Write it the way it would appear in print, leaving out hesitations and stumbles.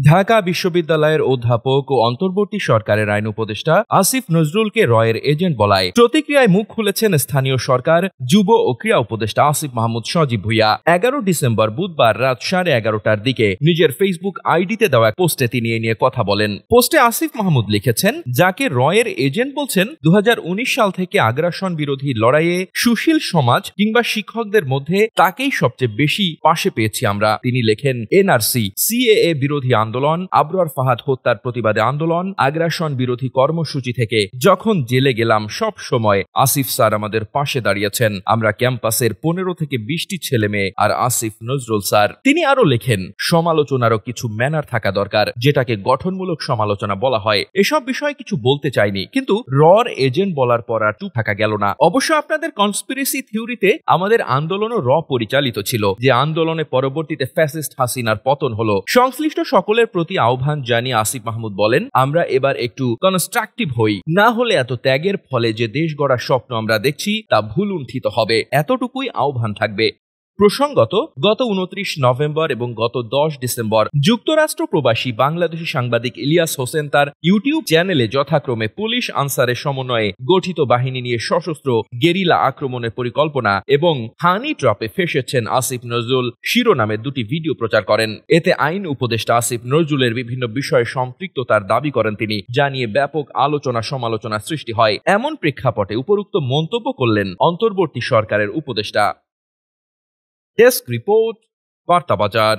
ঢাকা বিশ্ববিদ্যালয়ের অধ্যাপক ও অন্তর্বর্তী সরকারের আইন উপদেষ্টা আসিফ নজরুলকে রয়ের এজেন্ট বলায় প্রতিক্রিয়ায় মুখ খুলেছেন স্থানীয় সরকার যুব ও ক্রীড়া উপদেষ্টা আসিফ মাহমুদ সজীব ভুঁইয়া। 11 ডিসেম্বর বুধবার রাত 11:30টার দিকে নিজের ফেসবুক আইডিতে দেওয়া এক পোস্টে তিনি এ নিয়ে কথা বলেন। পোস্টে আসিফ মাহমুদ লিখেছেন, যাকে রয়ের এজেন্ট বলছেন 2019 সাল থেকে আগ্রাসন বিরোধী লড়াইয়ে সুশীল সমাজ কিংবা শিক্ষকদের মধ্যে তাকেই সবচেয়ে বেশি পাশে পেয়েছি আমরা। তিনি লেখেন, এনআরসি, সিএএ বিরোধী আন্দোলন, আবরার ফাহাদ হত্যার প্রতিবাদে আন্দোলন, আগ্রাসন বিরোধী কর্মসূচি থেকে যখন জেলে গেলাম সব সময় আসিফ স্যার আমাদের পাশে দাঁড়িয়েছেন। আমরা ক্যাম্পাসের 15 থেকে 20টি ছেলে মেয়ে আর আসিফ নজরুল স্যার। তিনি আরো লেখেন, সমালোচনারও কিছু ম্যানার থাকা দরকার, যেটাকে গঠনমূলক সমালোচনা বলা হয়। এসব বিষয়ে কিছু বলতে চাইনি, কিন্তু রর এজেন্ট বলার পর আর চুপ থাকা গেল না। অবশ্য আপনাদের কনস্পিরেসি থিওরিতে আমাদের আন্দোলনও পরিচালিত ছিল, যে আন্দোলনে পরবর্তীতে ফ্যাসিস্ট হাসিনার পতন হলো। সংশ্লিষ্ট সকলের প্রতি আহ্বান জানিয়ে আসিফ মাহমুদ বলেন, আমরা এবার একটু কনস্ট্রাকটিভ হই, না হলে এত ত্যাগের ফলে যে দেশ গড়ার স্বপ্ন আমরা দেখছি তা ভুলুণ্ঠিত হবে। এতটুকুই আহ্বান থাকবে। প্রসঙ্গত, গত 29 নভেম্বর এবং গত 10 ডিসেম্বর যুক্তরাষ্ট্র প্রবাসী বাংলাদেশি সাংবাদিক ইলিয়াস হোসেন তার ইউটিউব চ্যানেলে যথাক্রমে পুলিশ আনসারের সমন্বয়ে গঠিত বাহিনী নিয়ে সশস্ত্র গেরিলা আক্রমণের পরিকল্পনা এবং হানি ট্র্যাপে ফেসেছেন আসিফ নজরুল শিরোনামে দুটি ভিডিও প্রচার করেন। এতে আইন উপদেষ্টা আসিফ নজরুলের বিভিন্ন বিষয়ে সম্পৃক্ততার দাবি করেন তিনি, জানিয়ে ব্যাপক আলোচনা সমালোচনা সৃষ্টি হয়। এমন প্রেক্ষাপটে উপরোক্ত মন্তব্য করলেন অন্তর্বর্তী সরকারের উপদেষ্টা। ডেস্ক রিপোর্ট, বার্তা বাজার।